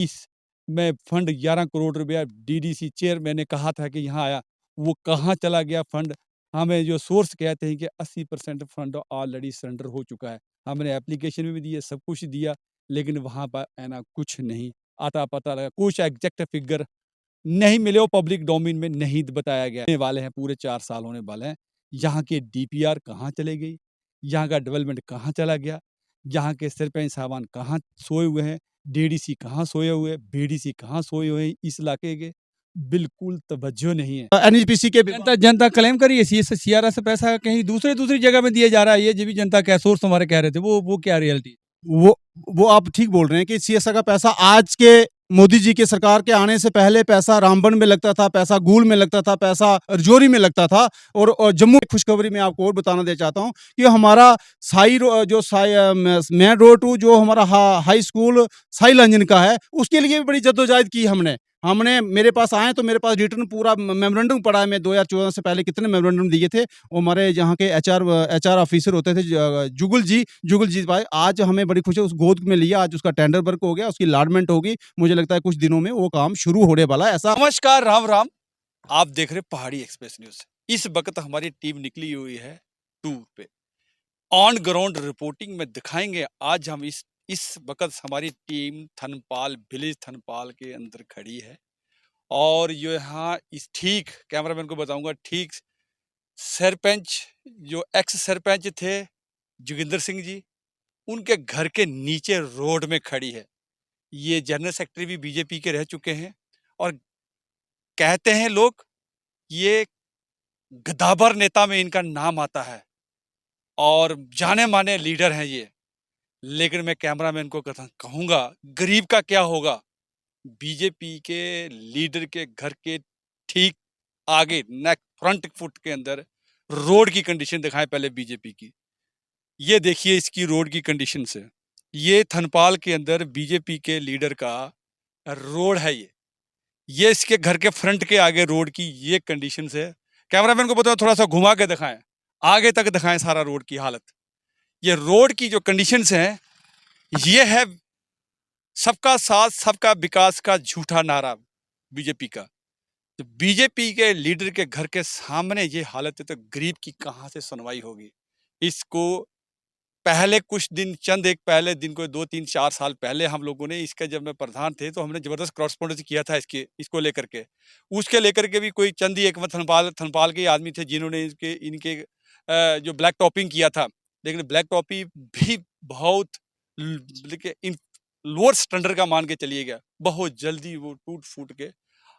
इस में फंड 11 करोड़ रुपया डीडीसी चेयरमैन ने कहा था कि यहाँ आया, वो कहाँ चला गया फंड? हमें जो सोर्स कहते हैं कि 80% फंड ऑलरेडी सरेंडर हो चुका है। हमने एप्लीकेशन में भी दी है, सब कुछ दिया, लेकिन वहाँ पर है ना कुछ नहीं आता पता लगा, कुछ एग्जैक्ट फिगर नहीं मिले, वो पब्लिक डोमेन में नहीं बताया गया। होने वाले हैं, पूरे 4 साल होने वाले हैं। यहाँ के डीपीआर कहाँ चले गई? यहाँ का डेवलपमेंट कहाँ चला गया? यहाँ के सरपंच साहबान कहाँ सोए हुए हैं? डीडीसी कहाँ सोए हुए हैं? बीडीसी कहाँ सोए हुए हैं? इस इलाके के बिल्कुल तवज्जो नहीं है। एनएचपीसी के जनता क्लेम करिए सीआरएस से पैसा कहीं दूसरी जगह में दिया जा रहा है। ये जो भी जनता क्या सोर्स हमारे कह रहे थे, वो क्या रियलिटी? वो आप ठीक बोल रहे हैं कि सीएसआर का पैसा आज के मोदी जी के सरकार के आने से पहले पैसा रामबन में लगता था, पैसा गूल में लगता था, पैसा रजौरी में लगता था। और जम्मू की खुशखबरी में आपको और बताना दे चाहता हूं कि हमारा मेन रोड टू जो हमारा हाई स्कूल साई लंजन का है, उसके लिए भी बड़ी जद्दोजहद की हमने मेरे पास आए तो मेरे पास रिटर्न पूरा मेमोरेंडम पड़ा है। मैं 2014 से पहले कितने मेमोरेंडम दिए थे। वो हमारे यहाँ के एचआर ऑफिसर होते थे जुगल जी भाई, आज हमें बड़ी खुशी उस गोद में लिया, आज उसका टेंडर वर्क हो गया, उसकी अलॉटमेंट होगी। मुझे लगता है कुछ दिनों में वो काम शुरू होने वाला है। ऐसा नमस्कार, राम राम। आप देख रहे पहाड़ी एक्सप्रेस न्यूज। इस वक्त हमारी टीम निकली हुई है टूर पे, ऑन ग्राउंड रिपोर्टिंग में दिखाएंगे। आज हम इस वक्त हमारी टीम थनपाल विलेज थनपाल के अंदर खड़ी है, और ये यहाँ इस ठीक कैमरामैन को बताऊंगा, ठीक सरपंच जो एक्स सरपंच थे जोगिंदर सिंह जी, उनके घर के नीचे रोड में खड़ी है। ये जनरल सेक्रेटरी भी बीजेपी के रह चुके हैं, और कहते हैं लोग ये गद्दावर नेता में इनका नाम आता है, और जाने माने लीडर हैं ये। लेकिन मैं कैमरामैन को कहूंगा, गरीब का क्या होगा? बीजेपी के लीडर के घर के ठीक आगे नेक फ्रंट फुट के अंदर रोड की कंडीशन दिखाएं पहले बीजेपी की। ये देखिए इसकी रोड की कंडीशन से, ये थनपाल के अंदर बीजेपी के लीडर का रोड है। ये इसके घर के फ्रंट के आगे रोड की ये कंडीशन है। कैमरामैन को बताओ थोड़ा सा घुमा के दिखाएं, आगे तक दिखाएं सारा रोड की हालत। ये रोड की जो कंडीशंस हैं, ये है सबका साथ सबका विकास का झूठा नारा बीजेपी का। तो बीजेपी के लीडर के घर के सामने ये हालत है, तो गरीब की कहां से सुनवाई होगी? इसको पहले कुछ दिन, चंद एक पहले दिन को 2-3-4 साल पहले हम लोगों ने इसका, जब मैं प्रधान थे तो हमने जबरदस्त क्रॉसपोर्टेंस किया था इसको लेकर के। उसके लेकर के भी कोई चंद ही एक थनपाल के आदमी थे जिन्होंने इनके जो ब्लैक टॉपिंग किया था। लेकिन ब्लैक टॉपिंग भी बहुत लोअर स्टैंडर्ड का मान के चलिएगा, बहुत जल्दी वो टूट फूट के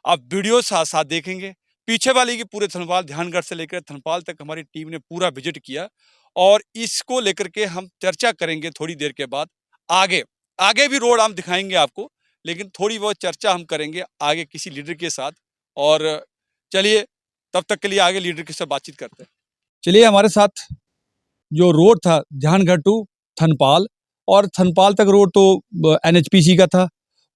आप वीडियो साथ साथ देखेंगे। पीछे वाली की पूरे थनपाल, ध्यानगढ़ से लेकर थनपाल तक हमारी टीम ने पूरा विजिट किया, और इसको लेकर के हम चर्चा करेंगे थोड़ी देर के बाद। आगे भी रोड हम दिखाएंगे आपको, लेकिन थोड़ी बहुत चर्चा हम करेंगे आगे किसी लीडर के साथ। और चलिए तब तक के लिए आगे लीडर के साथ बातचीत करते हैं। चलिए, हमारे साथ जो रोड था ध्यानगढ़ टू थनपाल, और थनपाल तक रोड तो एनएचपीसी का था,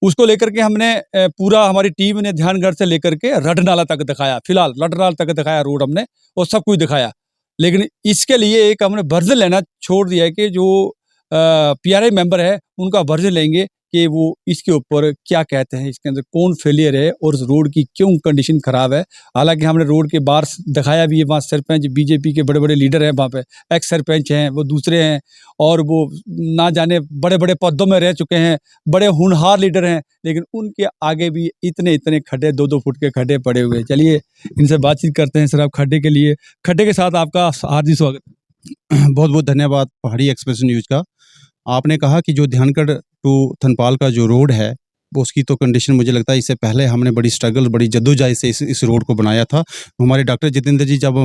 उसको लेकर के हमने पूरा हमारी टीम ने ध्यानगढ़ से लेकर के रडनाला तक दिखाया। फिलहाल रडनाला तक दिखाया रोड हमने, और सब कुछ दिखाया। लेकिन इसके लिए एक हमने वर्जन लेना छोड़ दिया है कि जो पीआरआई मेंबर है उनका वर्जन लेंगे कि वो इसके ऊपर क्या कहते हैं, इसके अंदर कौन फेलियर है और रोड की क्यों कंडीशन खराब है। हालांकि हमने रोड के बाहर दिखाया भी है, वहाँ सरपंच बीजेपी के बड़े बड़े लीडर हैं, वहाँ पे एक्स सरपंच हैं, वो दूसरे हैं, और वो ना जाने बड़े बड़े पदों में रह चुके हैं, बड़े होनहार लीडर हैं, लेकिन उनके आगे भी इतने खड्डे, 2-2 फुट के खड्डे पड़े हुए हैं। चलिए इनसे बातचीत करते हैं। सर, आप खड्डे के साथ आपका हार्दिक स्वागत। बहुत बहुत धन्यवाद पहाड़ी एक्सप्रेस न्यूज का। आपने कहा कि जो ध्यानगढ़ टू थनपाल का जो रोड है, वो उसकी तो कंडीशन मुझे लगता है इससे पहले हमने बड़ी स्ट्रगल, बड़ी जद्दोजहद से इस रोड को बनाया था। हमारे डॉक्टर जितेंद्र जी जब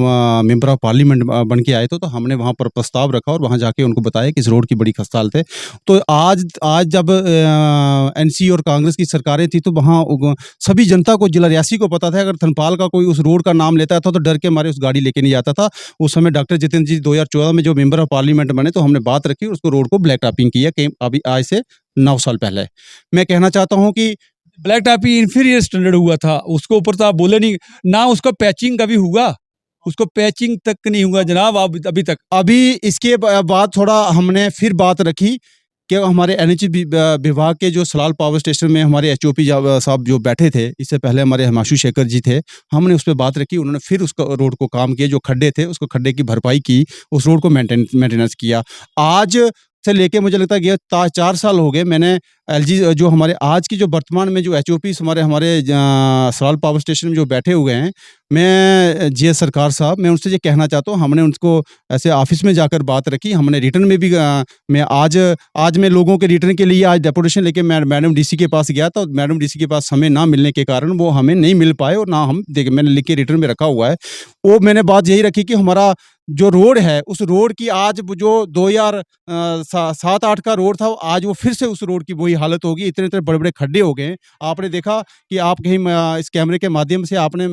मेंबर ऑफ पार्लियामेंट बन के आए थे, तो हमने वहाँ पर प्रस्ताव रखा और वहाँ जाके उनको बताया कि इस रोड की बड़ी खस्ता हालत है। तो आज जब एनसी और कांग्रेस की सरकारें थी, तो वहाँ सभी जनता को, जिला रियासी को पता था, अगर थनपाल का कोई उस रोड का नाम लेता था तो डर के मारे उस गाड़ी लेके नहीं जाता था। उस समय डॉक्टर जितेंद्र जी 2014 में जो मेंबर ऑफ पार्लियामेंट बने, तो हमने बात रखी, उसको रोड को ब्लैक टॉपिंग किया, कि अभी आज से 9 साल पहले। मैं कहना चाहता हूं कि ब्लैक टॉपिंग इंफीरियर स्टैंडर्ड हुआ था, उसको ऊपर तो आप बोले नहीं ना, उसका पैचिंग कभी हुआ? उसको पैचिंग तक नहीं हुआ जनाब अभी तक। अभी इसके बाद थोड़ा हमने फिर बात रखी कि हमारे एनएच विभाग के जो सलाल पावर स्टेशन में हमारे एचओपी साहब जो बैठे थे, इससे पहले हमारे हिमांशु शेखर जी थे, हमने उस पे बात रखी, उन्होंने फिर उसका रोड को काम किया, जो खड्डे थे उसको खड्डे की भरपाई की, उस रोड को मेंटेनेंस किया। आज से लेके मुझे लगता है कि 4 साल हो गए मैंने एलजी जो हमारे आज की जो वर्तमान में जो एचओपीस हमारे सलाल पावर स्टेशन में जो बैठे हुए हैं, मैं जीएस सरकार साहब, मैं उनसे ये कहना चाहता हूँ, हमने उनको ऐसे ऑफिस में जाकर बात रखी, हमने रिटर्न में भी मैं आज मैं लोगों के रिटर्न के लिए आज डेपुटेशन लेके मैं मैडम डीसी के पास गया था, मैडम डीसी के पास समय ना मिलने के कारण वो हमें नहीं मिल पाए, और ना हम देखिए मैंने लिख के रिटर्न में रखा हुआ है। वो मैंने बात यही रखी कि हमारा जो रोड है, उस रोड की आज जो 2007-8 का रोड था, आज वो फिर से उस रोड की वही हालत होगी, इतने बड़े-बड़े खड्डे हो गए हैं। आपने देखा कि आप कहीं इस कैमरे के माध्यम से आपने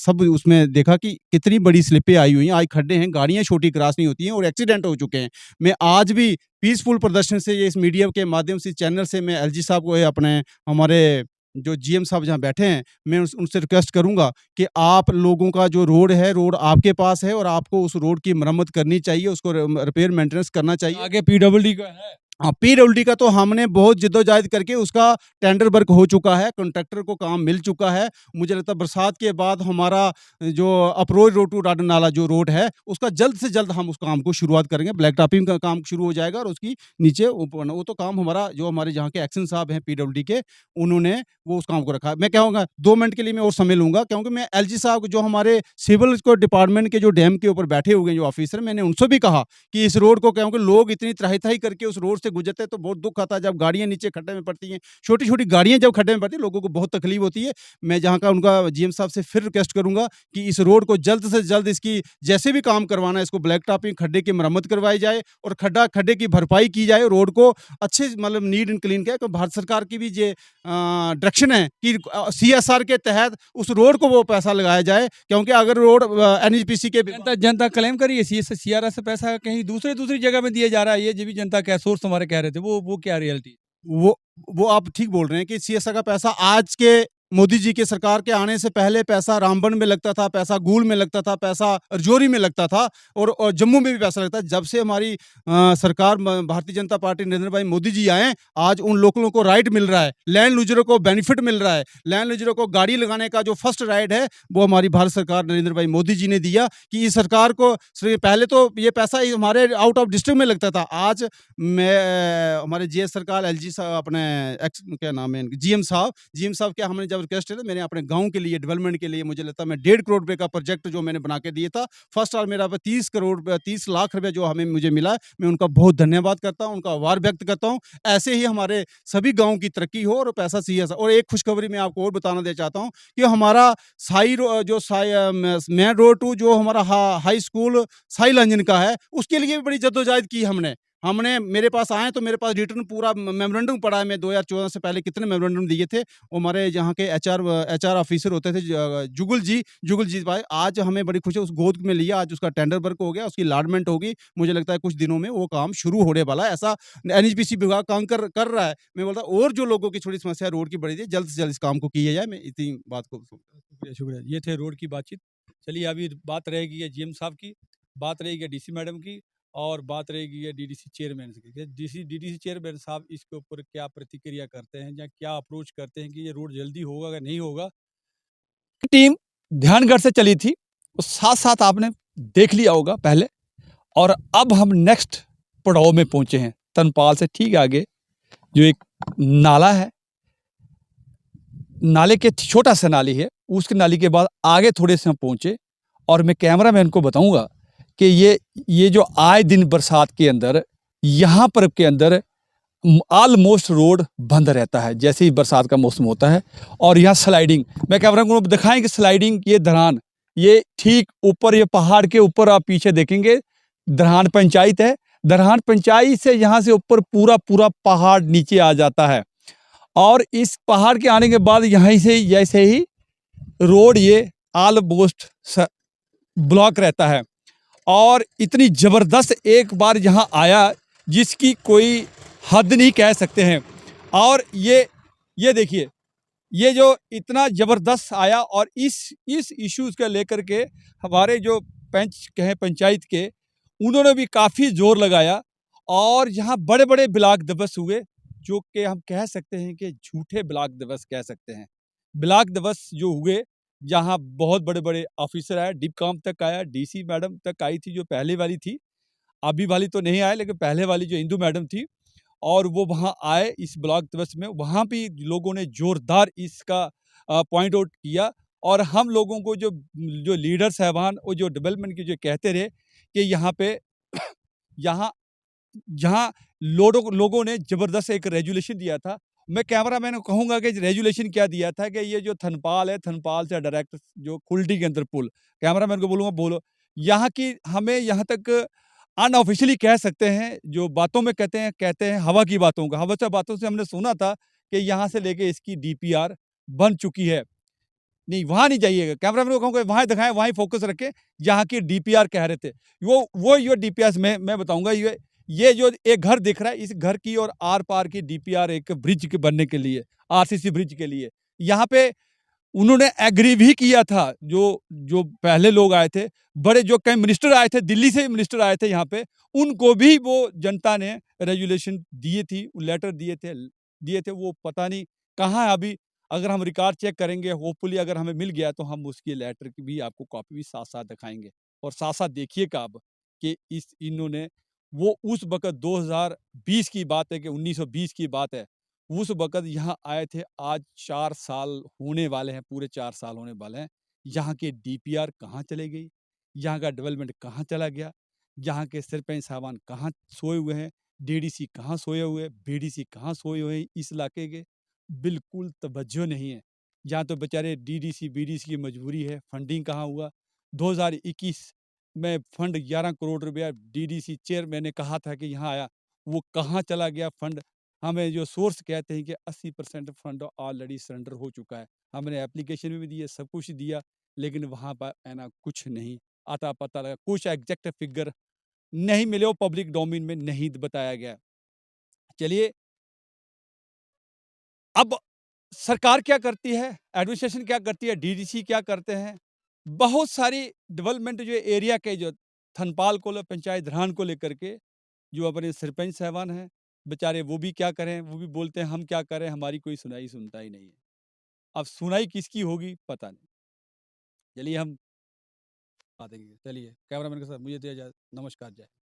सब उसमें देखा कि कितनी बड़ी स्लिपें आई हुई हैं, आज खड्डे हैं, गाड़ियाँ छोटी क्रॉस नहीं होती हैं और एक्सीडेंट हो चुके हैं। मैं आज भी पीसफुल प्रदर्शन से, ये इस मीडिया के माध्यम से, चैनल से मैं एलजी साहब को, अपने हमारे जो जीएम साहब जहाँ बैठे हैं, मैं उनसे रिक्वेस्ट करूँगा कि आप लोगों का जो रोड है, रोड आपके पास है और आपको उस रोड की मरम्मत करनी चाहिए, उसको रिपेयर मेंटेनेंस करना चाहिए। आगे पीडब्ल्यूडी का है। हाँ, पीडब्ल्यूडी का तो हमने बहुत जिद्दोजहद करके उसका टेंडर वर्क हो चुका है, कॉन्ट्रैक्टर को काम मिल चुका है। मुझे लगता है बरसात के बाद हमारा जो अप्रोच रोड टू राडन नाला जो रोड है, उसका जल्द से जल्द हम उस काम को शुरुआत करेंगे। ब्लैक टॉपिंग का काम शुरू हो जाएगा और उसकी नीचे ऊपर वो तो काम हमारा जो हमारे जहाँ के एक्शन साहब हैं पीडब्ल्यूडी के, उन्होंने वो उस काम को रखा है। मैं कहूँगा 2 मिनट के लिए मैं और समय लूँगा, क्योंकि मैं एलजी साहब जो हमारे सिविल को डिपार्टमेंट के जो डैम के ऊपर बैठे हुए हैं जो ऑफिसर, मैंने उनसे भी कहा कि इस रोड को, क्योंकि लोग इतनी त्राही-त्राही करके उस रोड से गुजरते हैं तो बहुत दुःख आता है, जब गाड़ियाँ नीचे खड्डे में पड़ती हैं, छोटी-छोटी गाड़ियाँ जब खड्डे में पड़ती हैं, लोगों को बहुत तकलीफ होती है। मैं जहाँ का उनका जीएम साहब से फिर रिक्वेस्ट करूँगा कि इस रोड को जल्द से जल्द, इसकी जैसे भी काम करवाना है, इसको ब्लैक टॉपिंग, खड्डे की मरम्मत करवाई जाए और खड्डे की भरपाई की जाए, रोड को अच्छे मतलब नीट एंड क्लीन किया। तो भारत सरकार की भी ये डायरेक्शन है कि सीएसआर के तहत उस रोड को वो पैसा लगाया जाए, क्योंकि अगर रोड एनएचपीसी के जनता क्लेम करिए सीआरएस से पैसा कहीं दूसरी जगह में दिया जा रहा है, ये भी जनता का सोर्स हमारे कह रहे थे, वो क्या रियलिटी? वो वो आप ठीक बोल रहे हैं कि सीएसआर का पैसा आज के मोदी जी के सरकार के आने से पहले पैसा रामबन में लगता था, पैसा गूल में लगता था, पैसा रजौरी में लगता था और जम्मू में भी पैसा लगता है। जब से हमारी सरकार भारतीय जनता पार्टी नरेंद्र भाई मोदी जी आए, आज उन लोगों को राइट मिल रहा है, लैंड लूजरों को बेनिफिट मिल रहा है, लैंड लूजरों को गाड़ी लगाने का जो फर्स्ट राइट है वो हमारी भारत सरकार नरेंद्र भाई मोदी जी ने दिया। कि इस सरकार को पहले तो ये पैसा हमारे आउट ऑफ डिस्ट्रिक्ट में लगता था, आज मैं हमारे जीएस सरकार एलजी साहब अपने क्या नाम है जीएम साहब क्या हमने जब रिक्वेस्ट है, मैंने अपने गांव के लिए डेवलपमेंट के लिए, मुझे लगता है मैं 1.5 करोड़ रुपए का प्रोजेक्ट जो मैंने बना के दिया था, फर्स्ट और मेरा 30 लाख रुपए जो मुझे मिला है, मैं उनका बहुत धन्यवाद करता हूं, उनका आभार व्यक्त करता हूं। ऐसे ही हमारे सभी गाँव की तरक्की हो और पैसा सीएस। और एक खुशखबरी मैं आपको और बताना दे चाहता हूँ कि हमारा मेन रोड टू जो हमारा हाई स्कूल साई लंजन का है, उसके लिए भी बड़ी जद्दोजहद की हमने मेरे पास आए तो मेरे पास रिटर्न पूरा मेमोरेंडम पड़ा है। मैं 2014 से पहले कितने मेमोरेंडम दिए थे, वो हमारे यहाँ के एचआर ऑफिसर होते थे जुगल जी भाई, आज हमें बड़ी खुशी उस गोद में लिया, आज उसका टेंडर वर्क हो गया, उसकी अलॉटमेंट होगी, मुझे लगता है कुछ दिनों में वो काम शुरू होने वाला है। ऐसा एनएचपीसी विभाग काम कर रहा है। मैं बोलता हूँ और जो लोगों की थोड़ी समस्या रोड की बड़ी थी, जल्द से जल्द इस काम को किया जाए। मैं इतनी बात को शुक्रिया। ये थे रोड की बातचीत। चलिए अभी बात रहेगी है जीएम साहब की, बात रहेगी डीसी मैडम की, और बात रहेगी है डीडीसी चेयरमैन की। डीडीसी चेयरमैन साहब इसके ऊपर क्या प्रतिक्रिया करते हैं या क्या अप्रोच करते हैं कि ये रोड जल्दी होगा या नहीं होगा। टीम ध्यानगढ़ से चली थी, और साथ साथ आपने देख लिया होगा पहले, और अब हम नेक्स्ट पड़ाव में पहुंचे हैं तनपाल से ठीक आगे जो एक नाला है, नाले के छोटा सा नाली है, उसके नाली के बाद आगे थोड़े से हम पहुंचे, और मैं कैमरामैन को बताऊंगा कि ये जो आए दिन बरसात के अंदर यहाँ पर के अंदर ऑलमोस्ट रोड बंद रहता है जैसे ही बरसात का मौसम होता है। और यहाँ स्लाइडिंग, मैं कैमरा को दिखाएं कि स्लाइडिंग, ये धरान, ये ठीक ऊपर, ये पहाड़ के ऊपर आप पीछे देखेंगे दरहान पंचायत है, दरहान पंचायत से यहाँ से ऊपर पूरा पहाड़ नीचे आ जाता है। और इस पहाड़ के आने के बाद यहाँ से जैसे ही रोड ये ऑलमोस्ट ब्लॉक रहता है, और इतनी ज़बरदस्त एक बार यहाँ आया जिसकी कोई हद नहीं कह सकते हैं। और ये देखिए, ये जो इतना ज़बरदस्त आया, और इस इश्यूज़ को लेकर के हमारे जो पंच कहें पंचायत के, उन्होंने भी काफ़ी जोर लगाया और यहाँ बड़े-बड़े ब्लॉक दिवस हुए, जो कि हम कह सकते हैं कि झूठे ब्लॉक दिवस कह सकते हैं। ब्लॉक दिवस जो हुए, जहाँ बहुत बड़े-बड़े ऑफिसर आए, डिपकाम तक आया, डीसी मैडम तक आई थी जो पहले वाली थी। अभी वाली तो नहीं आए, लेकिन पहले वाली जो इंदू मैडम थी, और वो वहाँ आए इस ब्लॉक दिवस में। वहाँ भी लोगों ने ज़ोरदार इसका पॉइंट आउट किया, और हम लोगों को जो जो लीडर साहबान और जो डेवलपमेंट के जो कहते रहे कि यहाँ पे यहाँ जहाँ लोगों ने ज़बरदस्त एक रेज़ोल्यूशन दिया था। मैं कैमरामैन को कहूँगा कि रेज़ोल्यूशन क्या दिया था कि ये जो थनपाल है, थनपाल से डायरेक्ट जो कुल्टी के अंदर पुल, कैमरामैन को बोलूँगा बोलो, यहाँ की हमें यहाँ तक अनऑफ़िशियली कह सकते हैं, जो बातों में कहते हैं हवा की बातों का। हवा से बातों से हमने सुना था कि यहाँ से लेके इसकी डीपीआर बन चुकी है। नहीं, वहाँ नहीं जाइएगा। कैमरामैन को कहूँगा वहाँ दिखाएँ, वहीं फ़ोकस रखें, जहाँ की डीपीआर कह रहे थे। वो जो डीपीआर मैं बताऊँगा, ये जो एक घर दिख रहा है, इस घर की और आर-पार की डीपीआर एक ब्रिज के बनने के लिए, आरसीसी ब्रिज के लिए। यहाँ पे उन्होंने एग्री भी किया था, जो पहले लोग आए थे, बड़े जो कई मिनिस्टर आए थे, दिल्ली से मिनिस्टर आए थे यहाँ पे, उनको भी वो जनता ने रेज़ोल्यूशन दी थी, लेटर दिए थे, वो पता नहीं कहाँ है अभी। अगर हम रिकॉर्ड चेक करेंगे, होपफुली अगर हमें मिल गया, तो हम उसकी लेटर की भी आपको कॉपी भी साथ-साथ दिखाएँगे। और साथ-साथ देखिएगा आप कि इन्होंने वो उस वक़्त 2020 की बात है कि 1920 की बात है, उस वक़्त यहाँ आए थे। आज 4 साल होने वाले हैं, पूरे 4 साल होने वाले हैं। यहाँ के डीपीआर कहाँ चली गई? यहाँ का डेवलपमेंट कहाँ चला गया? यहाँ के सरपंच साहबान कहाँ सोए हुए हैं? डीडीसी कहाँ सोए हुए हैं? बीडीसी कहाँ सोए हुए हैं इस इलाके के? बिल्कुल तवज्जो नहीं है। यहाँ तो बेचारे डीडीसी, बीडीसी की मजबूरी है। फंडिंग कहाँ हुआ? 2021 में फंड 11 करोड़ रुपया डीडीसी चेयरमैन ने कहा था कि यहाँ आया, वो कहाँ चला गया फंड? हमें जो सोर्स कहते हैं कि 80% फंड ऑलरेडी सरेंडर हो चुका है। हमने एप्लीकेशन भी दी है, सब कुछ दिया, लेकिन वहाँ पर है ना कुछ नहीं आता पता लगा। कुछ एग्ज़ैक्ट फिगर नहीं मिले, वो पब्लिक डोमेन में नहीं बताया गया। चलिए, अब सरकार क्या करती है, एडमिनिस्ट्रेशन क्या करती है, डीडीसी क्या करते हैं? बहुत सारी डेवलपमेंट जो एरिया के जो थनपाल को पंचायत धरान को लेकर के जो अपने सरपंच साहबान हैं, बेचारे वो भी क्या करें, वो भी बोलते हैं हम क्या करें, हमारी कोई सुनाई सुनता ही नहीं है। अब सुनाई किसकी होगी पता नहीं। चलिए हम बता देंगे। चलिए कैमरामैन के साथ मुझे दिया जाए। नमस्कार, जय।